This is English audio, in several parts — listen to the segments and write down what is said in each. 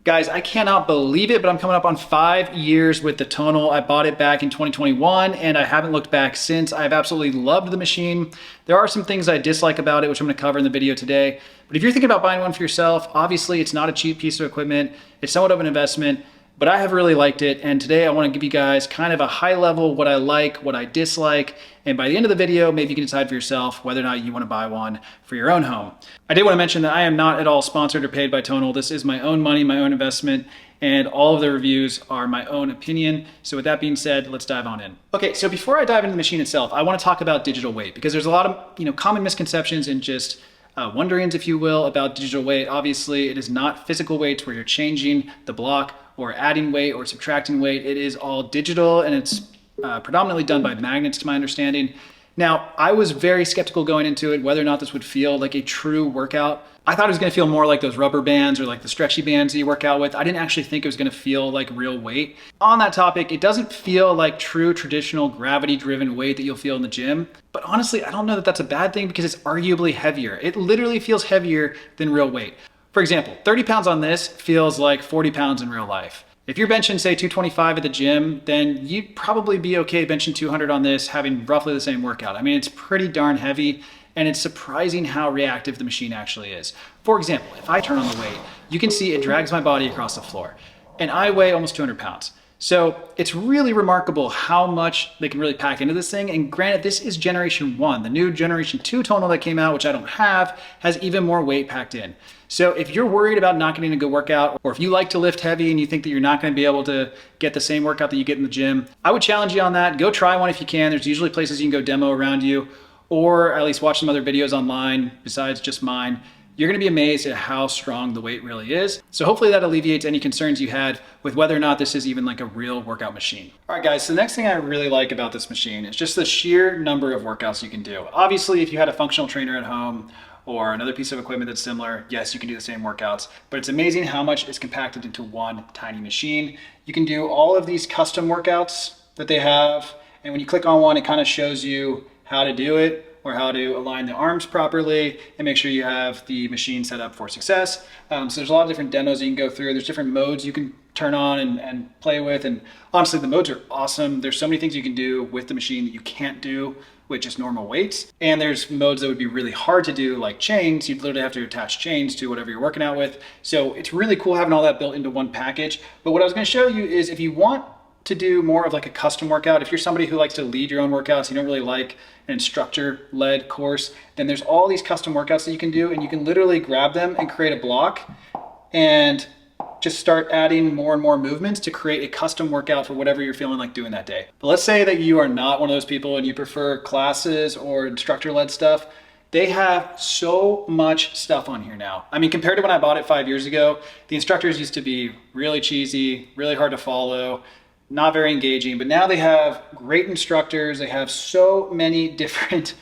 Guys, I cannot believe it, but I'm coming up on 5 years with the Tonal. I bought it back in 2021 and I haven't looked back since. I've absolutely loved the machine. There are some things I dislike about it, which I'm gonna cover in the video today. But if you're thinking about buying one for yourself, obviously it's not a cheap piece of equipment. It's somewhat of an investment, but I have really liked it. And today I wanna give you guys kind of a high level, what I like, what I dislike. And by the end of the video, maybe you can decide for yourself whether or not you wanna buy one for your own home. I did wanna mention that I am not at all sponsored or paid by Tonal. This is my own money, my own investment, and all of the reviews are my own opinion. So with that being said, let's dive on in. Okay, so before I dive into the machine itself, I wanna talk about digital weight because there's a lot of common misconceptions and just wonderings, if you will, about digital weight. Obviously, it is not physical weights where you're changing the block or adding weight or subtracting weight. It is all digital and it's predominantly done by magnets to my understanding. Now, I was very skeptical going into it, whether or not this would feel like a true workout. I thought it was gonna feel more like those rubber bands or like the stretchy bands that you work out with. I didn't actually think it was gonna feel like real weight. On that topic, it doesn't feel like true traditional gravity-driven weight that you'll feel in the gym. But honestly, I don't know that that's a bad thing because it's arguably heavier. It literally feels heavier than real weight. For example, 30 pounds on this feels like 40 pounds in real life. If you're benching, say, 225 at the gym, then you'd probably be okay benching 200 on this, having roughly the same workout. I mean, it's pretty darn heavy, and it's surprising how reactive the machine actually is. For example, if I turn on the weight, you can see it drags my body across the floor, and I weigh almost 200 pounds. So it's really remarkable how much they can really pack into this thing. And granted, this is generation 1. The new generation 2 Tonal that came out, which I don't have, has even more weight packed in. So if you're worried about not getting a good workout, or if you like to lift heavy and you think that you're not gonna be able to get the same workout that you get in the gym, I would challenge you on that. Go try one if you can. There's usually places you can go demo around you, or at least watch some other videos online besides just mine. You're gonna be amazed at how strong the weight really is. So hopefully that alleviates any concerns you had with whether or not this is even like a real workout machine. All right guys, so the next thing I really like about this machine is just the sheer number of workouts you can do. Obviously, if you had a functional trainer at home or another piece of equipment that's similar, yes, you can do the same workouts, but it's amazing how much is compacted into one tiny machine. You can do all of these custom workouts that they have, and when you click on one, it kind of shows you how to do it, or how to align the arms properly and make sure you have the machine set up for success. So there's a lot of different demos you can go through. There's different modes you can turn on and play with. And honestly, the modes are awesome. There's so many things you can do with the machine that you can't do with just normal weights. And there's modes that would be really hard to do, like chains. You'd literally have to attach chains to whatever you're working out with. So it's really cool having all that built into one package. But what I was gonna show you is if you want to do more of like a custom workout, if you're somebody who likes to lead your own workouts, you don't really like an instructor-led course, then there's all these custom workouts that you can do, and you can literally grab them and create a block and just start adding more and more movements to create a custom workout for whatever you're feeling like doing that day. But let's say that you are not one of those people and you prefer classes or instructor-led stuff. They have so much stuff on here now. I mean, compared to when I bought it 5 years ago, the instructors used to be really cheesy, really hard to follow, not very engaging, but now they have great instructors. They have so many different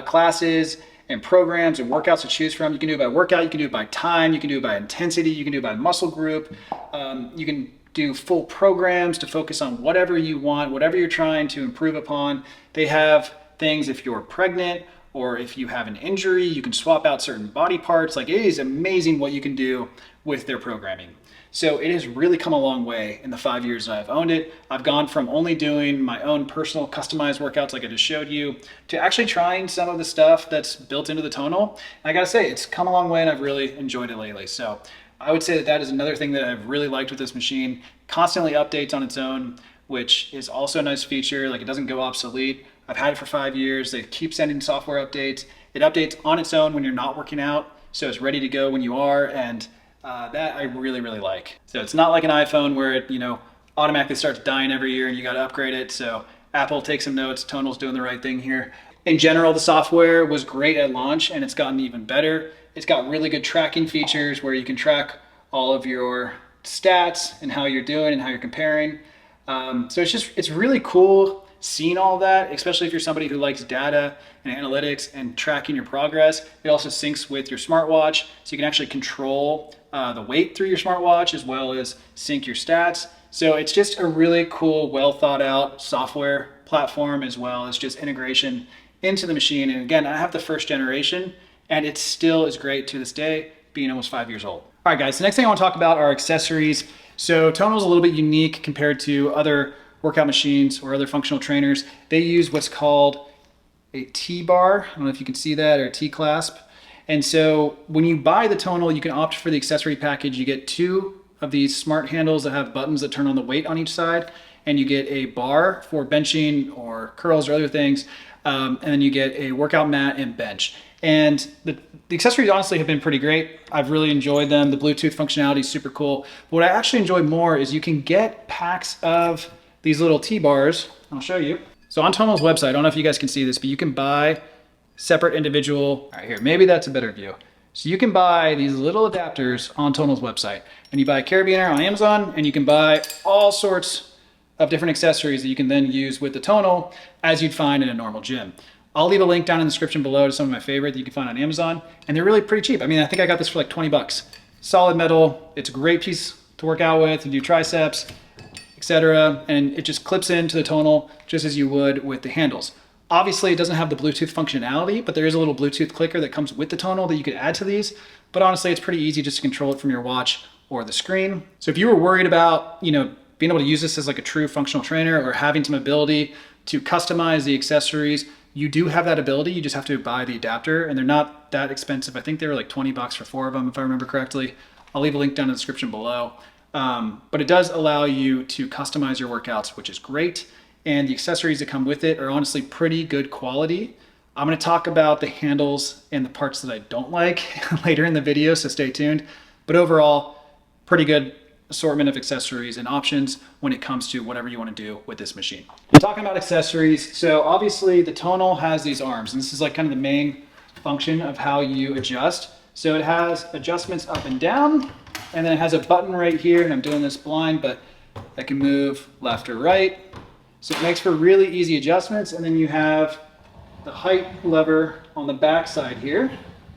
classes and programs and workouts to choose from. You can do it by workout, you can do it by time, you can do it by intensity, you can do it by muscle group. You can do full programs to focus on whatever you want, whatever you're trying to improve upon. They have things if you're pregnant or if you have an injury, you can swap out certain body parts. Like, it is amazing what you can do with their programming. So it has really come a long way in the 5 years that I've owned it. I've gone from only doing my own personal customized workouts like I just showed you to actually trying some of the stuff that's built into the Tonal. And I gotta say, it's come a long way and I've really enjoyed it lately. So I would say that that is another thing that I've really liked with this machine. Constantly updates on its own, which is also a nice feature. Like, it doesn't go obsolete. I've had it for 5 years. They keep sending software updates. It updates on its own when you're not working out. So it's ready to go when you are. And that I really, really like. So it's not like an iPhone where it, automatically starts dying every year and you got to upgrade it. So Apple, take some notes. Tonal's doing the right thing here. In general, the software was great at launch and it's gotten even better. It's got really good tracking features where you can track all of your stats and how you're doing and how you're comparing. So it's really cool seeing all that, especially if you're somebody who likes data and analytics and tracking your progress. It also syncs with your smartwatch, so you can actually control the weight through your smartwatch as well as sync your stats. So it's just a really cool, well thought out software platform as well as just integration into the machine. And again, I have the first generation and it still is great to this day, being almost 5 years old. All right, guys, the next thing I want to talk about are accessories. So Tonal is a little bit unique compared to other workout machines or other functional trainers. They use what's called a T-bar. I don't know if you can see that, or a T-clasp. And so when you buy the Tonal, you can opt for the accessory package. You get 2 of these smart handles that have buttons that turn on the weight on each side, and you get a bar for benching or curls or other things, and then you get a workout mat and bench. And the accessories honestly have been pretty great. I've really enjoyed them. The Bluetooth functionality is super cool. But what I actually enjoy more is you can get packs of these little T-bars. I'll show you. So on Tonal's website, I don't know if you guys can see this, but you can buy separate individual, all right, here, maybe that's a better view. So you can buy these little adapters on Tonal's website, and you buy a carabiner on Amazon, and you can buy all sorts of different accessories that you can then use with the Tonal as you'd find in a normal gym. I'll leave a link down in the description below to some of my favorite that you can find on Amazon, and they're really pretty cheap. I mean, I think I got this for like 20 bucks. Solid metal, it's a great piece to work out with and do triceps, etc. And it just clips into the Tonal just as you would with the handles. Obviously, it doesn't have the Bluetooth functionality, but there is a little Bluetooth clicker that comes with the Tonal that you could add to these. But honestly, it's pretty easy just to control it from your watch or the screen. So if you were worried about, being able to use this as like a true functional trainer or having some ability to customize the accessories, you do have that ability. You just have to buy the adapter, and they're not that expensive. I think they were like 20 bucks for 4 of them, if I remember correctly. I'll leave a link down in the description below. But it does allow you to customize your workouts, which is great. And the accessories that come with it are honestly pretty good quality. I'm gonna talk about the handles and the parts that I don't like later in the video, so stay tuned. But overall, pretty good assortment of accessories and options when it comes to whatever you want to do with this machine. Talking about accessories, so obviously the Tonal has these arms, and this is like kind of the main function of how you adjust. So it has adjustments up and down, and then it has a button right here, and I'm doing this blind, but I can move left or right. So it makes for really easy adjustments. And then you have the height lever on the back side here,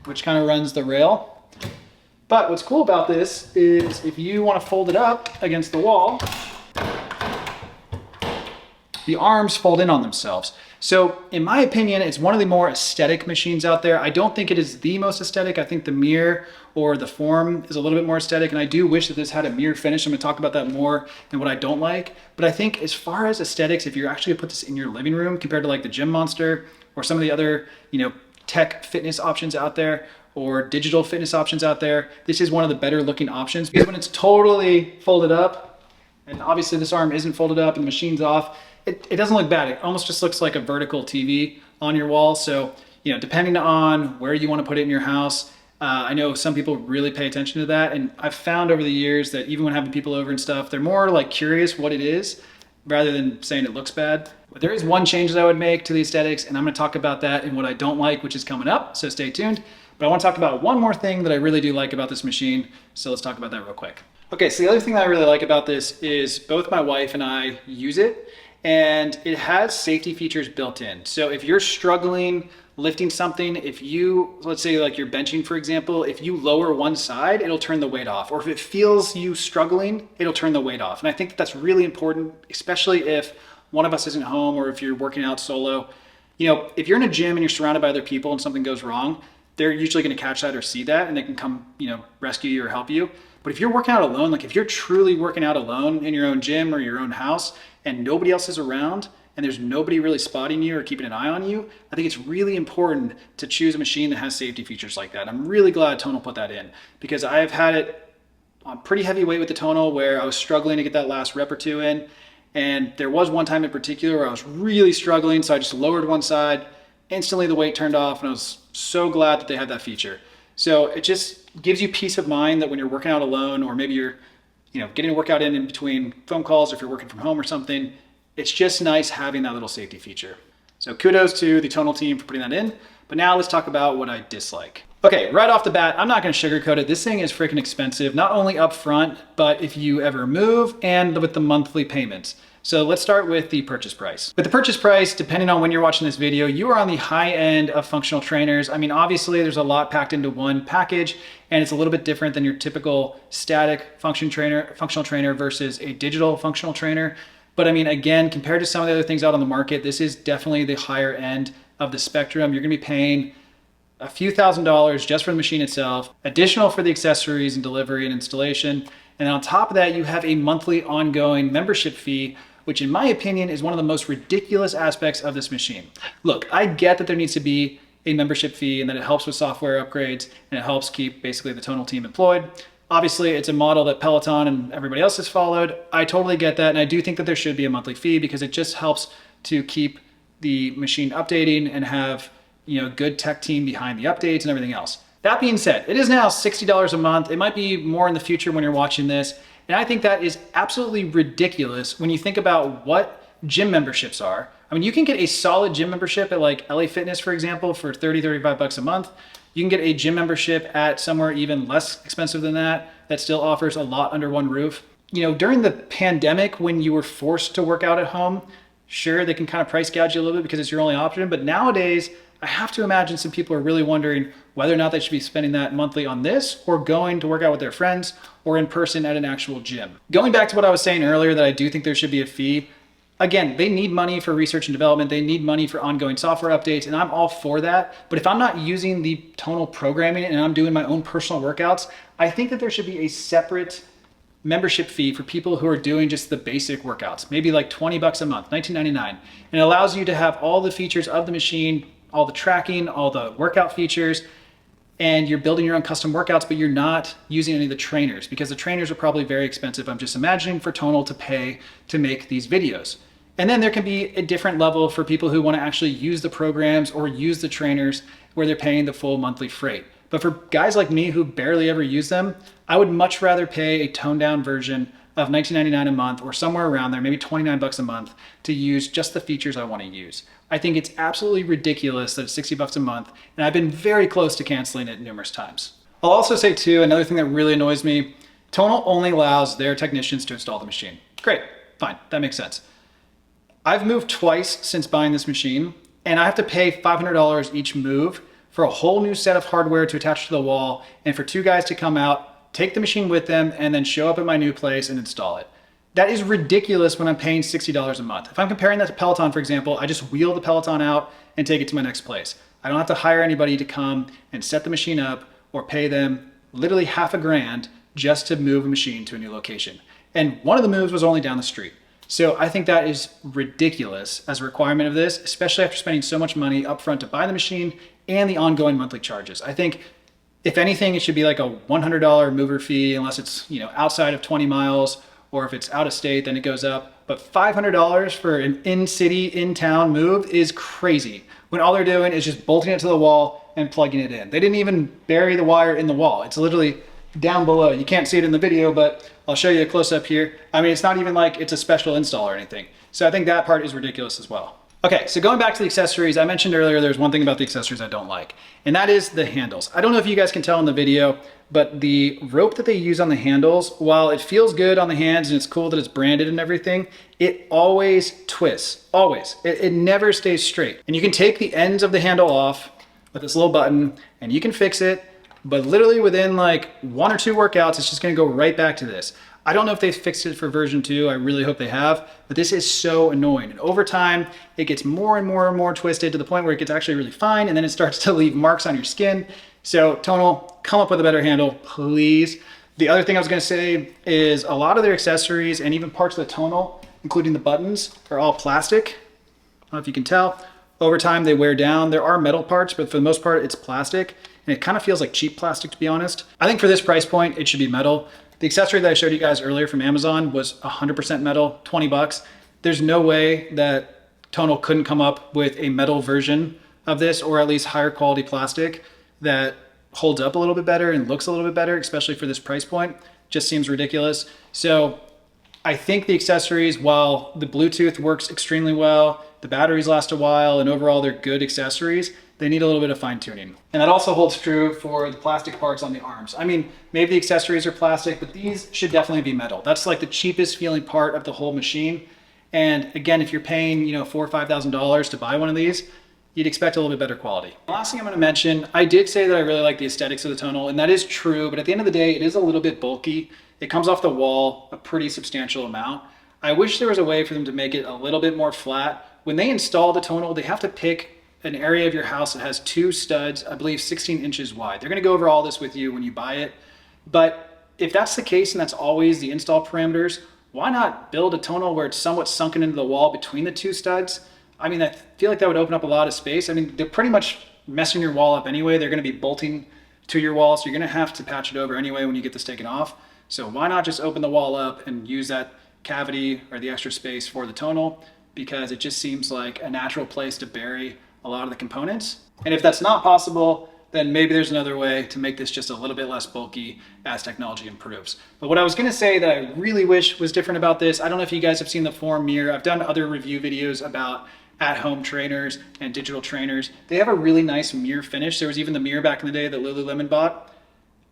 which kind of runs the rail. But what's cool about this is if you want to fold it up against the wall, the arms fold in on themselves. So in my opinion, it's one of the more aesthetic machines out there. I don't think it is the most aesthetic. I think the mirror or the form is a little bit more aesthetic, and I do wish that this had a mirror finish. I'm gonna talk about that more and what I don't like. But I think as far as aesthetics, if you're actually gonna put this in your living room compared to like the Gym Monster or some of the other, tech fitness options out there, or digital fitness options out there, this is one of the better looking options, because when it's totally folded up, and obviously this arm isn't folded up and the machine's off, it doesn't look bad. It almost just looks like a vertical TV on your wall. So, depending on where you want to put it in your house, I know some people really pay attention to that. And I've found over the years that even when having people over and stuff, they're more like curious what it is rather than saying it looks bad. But there is one change that I would make to the aesthetics, and I'm going to talk about that and what I don't like, which is coming up. So stay tuned. But I want to talk about one more thing that I really do like about this machine. So let's talk about that real quick. Okay, so the other thing that I really like about this is both my wife and I use it, and it has safety features built in. So if you're struggling lifting something, if you, let's say like you're benching, for example, if you lower one side, it'll turn the weight off. Or if it feels you struggling, it'll turn the weight off. And I think that that's really important, especially if one of us isn't home or if you're working out solo. If you're in a gym and you're surrounded by other people and something goes wrong, they're usually going to catch that or see that, and they can come, rescue you or help you. But if you're working out alone, like if you're truly working out alone in your own gym or your own house and nobody else is around and there's nobody really spotting you or keeping an eye on you, I think it's really important to choose a machine that has safety features like that. I'm really glad Tonal put that in, because I've had it on pretty heavy weight with the Tonal where I was struggling to get that last rep or two in. And there was one time in particular where I was really struggling, so I just lowered one side. Instantly the weight turned off, and I was so glad that they had that feature. So it just gives you peace of mind that when you're working out alone, or maybe you're getting a workout in between phone calls, or if you're working from home or something, it's just nice having that little safety feature. So kudos to the Tonal team for putting that in. But now let's talk about what I dislike. Okay, right off the bat, I'm not gonna sugarcoat it. This thing is freaking expensive, not only up front, but if you ever move and with the monthly payments. So let's start with the purchase price. With the purchase price, depending on when you're watching this video, you are on the high end of functional trainers. I mean, obviously there's a lot packed into one package, and it's a little bit different than your typical static functional trainer versus a digital functional trainer. But I mean, again, compared to some of the other things out on the market, this is definitely the higher end of the spectrum. You're gonna be paying a few $1,000s just for the machine itself, additional for the accessories and delivery and installation. And on top of that, you have a monthly ongoing membership fee, which in my opinion is one of the most ridiculous aspects of this machine. Look, I get that there needs to be a membership fee and that it helps with software upgrades and it helps keep basically the Tonal team employed. Obviously, it's a model that Peloton and everybody else has followed. I totally get that. And I do think that there should be a monthly fee because it just helps to keep the machine updating and have, good tech team behind the updates and everything else. That being said, it is now $60 a month. It might be more in the future when you're watching this. And I think that is absolutely ridiculous when you think about what gym memberships are. I mean, you can get a solid gym membership at like LA Fitness, for example, for 30, 35 bucks a month. You can get a gym membership at somewhere even less expensive than that still offers a lot under one roof. During the pandemic, when you were forced to work out at home, sure, they can kind of price gouge you a little bit because it's your only option. But nowadays, I have to imagine some people are really wondering whether or not they should be spending that monthly on this or going to work out with their friends or in person at an actual gym. Going back to what I was saying earlier, that I do think there should be a fee. Again, they need money for research and development. They need money for ongoing software updates, and I'm all for that. But if I'm not using the Tonal programming and I'm doing my own personal workouts, I think that there should be a separate membership fee for people who are doing just the basic workouts, maybe like 20 bucks a month, $19.99. And it allows you to have all the features of the machine, all the tracking, all the workout features, and you're building your own custom workouts, but you're not using any of the trainers because the trainers are probably very expensive. I'm just imagining for Tonal to pay to make these videos. And then there can be a different level for people who want to actually use the programs or use the trainers where they're paying the full monthly freight. But for guys like me who barely ever use them, I would much rather pay a toned down version of $19.99 a month or somewhere around there, maybe 29 bucks a month to use just the features I want to use. I think it's absolutely ridiculous that it's 60 bucks a month, and I've been very close to canceling it numerous times. I'll also say too, another thing that really annoys me, Tonal only allows their technicians to install the machine. Great, fine, that makes sense. I've moved twice since buying this machine, and I have to pay $500 each move for a whole new set of hardware to attach to the wall and for two guys to come out, take the machine with them, and then show up at my new place and install it. That is ridiculous when I'm paying $60 a month. If I'm comparing that to Peloton, for example, I just wheel the Peloton out and take it to my next place. I don't have to hire anybody to come and set the machine up or pay them literally $500 just to move a machine to a new location. And one of the moves was only down the street. So I think that is ridiculous as a requirement of this, especially after spending so much money upfront to buy the machine and the ongoing monthly charges. I think if anything, it should be like a $100 mover fee unless it's outside of 20 miles, or if it's out of state, then it goes up. But $500 for an in-city, in-town move is crazy when all they're doing is just bolting it to the wall and plugging it in. They didn't even bury the wire in the wall. It's literally down below. You can't see it in the video, but I'll show you a close up here. I mean, it's not even like it's a special install or anything. So I think that part is ridiculous as well. Okay, so going back to the accessories, I mentioned earlier there's one thing about the accessories I don't like, and that is the handles. I don't know if you guys can tell in the video, but the rope that they use on the handles, while it feels good on the hands and it's cool that it's branded and everything, it always twists, always. It never stays straight. And you can take the ends of the handle off with this little button and you can fix it, but literally within like 1 or 2 workouts, it's just gonna go right back to this. I don't know if they've fixed it for version 2. I really hope they have, but this is so annoying. And over time, it gets more and more and more twisted to the point where it gets actually really fine, and then it starts to leave marks on your skin. So Tonal, come up with a better handle, please. The other thing I was gonna say is a lot of their accessories and even parts of the Tonal, including the buttons, are all plastic. I don't know if you can tell. Over time, they wear down. There are metal parts, but for the most part, it's plastic. And it kind of feels like cheap plastic, to be honest. I think for this price point, it should be metal. The accessory that I showed you guys earlier from Amazon was 100% metal, 20 bucks. There's no way that Tonal couldn't come up with a metal version of this, or at least higher quality plastic that holds up a little bit better and looks a little bit better, especially for this price point. Just seems ridiculous. So I think the accessories, while the Bluetooth works extremely well, the batteries last a while, and overall they're good accessories, they need a little bit of fine tuning. And that also holds true for the plastic parts on the arms. I mean, maybe the accessories are plastic, but these should definitely be metal. That's like the cheapest feeling part of the whole machine. And again, if you're paying, $4,000 or $5,000 to buy one of these, you'd expect a little bit better quality. The last thing I'm gonna mention, I did say that I really like the aesthetics of the Tonal, and that is true, but at the end of the day, it is a little bit bulky. It comes off the wall a pretty substantial amount. I wish there was a way for them to make it a little bit more flat. When they install the Tonal, they have to pick an area of your house that has 2 studs, I believe 16 inches wide. They're gonna go over all this with you when you buy it. But if that's the case and that's always the install parameters, why not build a tonal where it's somewhat sunken into the wall between the 2 studs? I mean, I feel like that would open up a lot of space. I mean, they're pretty much messing your wall up anyway. They're gonna be bolting to your wall, so you're gonna have to patch it over anyway when you get this taken off. So why not just open the wall up and use that cavity or the extra space for the tonal, because it just seems like a natural place to bury a lot of the components. And if that's not possible, then maybe there's another way to make this just a little bit less bulky as technology improves. But what I was gonna say that I really wish was different about this, I don't know if you guys have seen the Form mirror. I've done other review videos about at-home trainers and digital trainers. They have a really nice mirror finish. There was even the mirror back in the day that Lululemon bought.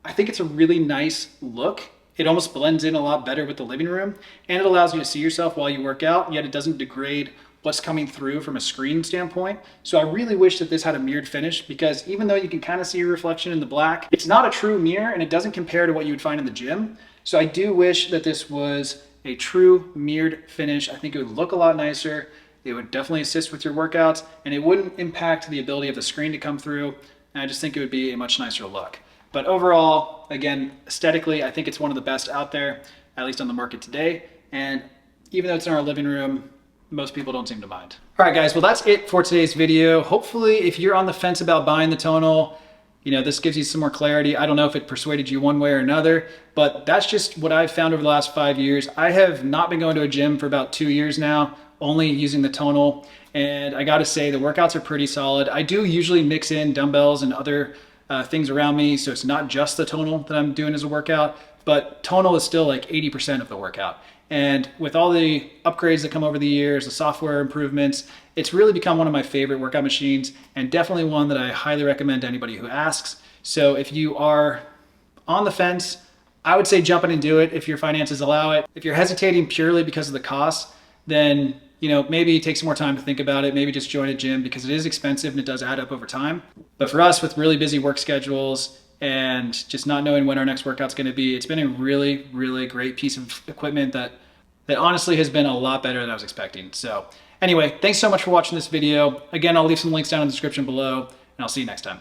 I think it's a really nice look. It almost blends in a lot better with the living room, and it allows you to see yourself while you work out, yet it doesn't degrade what's coming through from a screen standpoint. So I really wish that this had a mirrored finish, because even though you can kind of see your reflection in the black, it's not a true mirror and it doesn't compare to what you would find in the gym. So I do wish that this was a true mirrored finish. I think it would look a lot nicer. It would definitely assist with your workouts, and it wouldn't impact the ability of the screen to come through. And I just think it would be a much nicer look. But overall, again, aesthetically, I think it's one of the best out there, at least on the market today. And even though it's in our living room, most people don't seem to mind. All right, guys, well, that's it for today's video. Hopefully, if you're on the fence about buying the tonal, this gives you some more clarity. I don't know if it persuaded you one way or another, but that's just what I've found over the last 5 years. I have not been going to a gym for about 2 years now, only using the tonal. And I gotta say, the workouts are pretty solid. I do usually mix in dumbbells and other things around me, so it's not just the tonal that I'm doing as a workout, but tonal is still like 80% of the workout. And with all the upgrades that come over the years, the software improvements, it's really become one of my favorite workout machines, and definitely one that I highly recommend to anybody who asks. So if you are on the fence, I would say jump in and do it if your finances allow it. If you're hesitating purely because of the cost, then maybe take some more time to think about it. Maybe just join a gym, because it is expensive and it does add up over time. But for us, with really busy work schedules and just not knowing when our next workout's gonna be, it's been a really, really great piece of equipment that honestly has been a lot better than I was expecting. So anyway, thanks so much for watching this video. Again, I'll leave some links down in the description below, and I'll see you next time.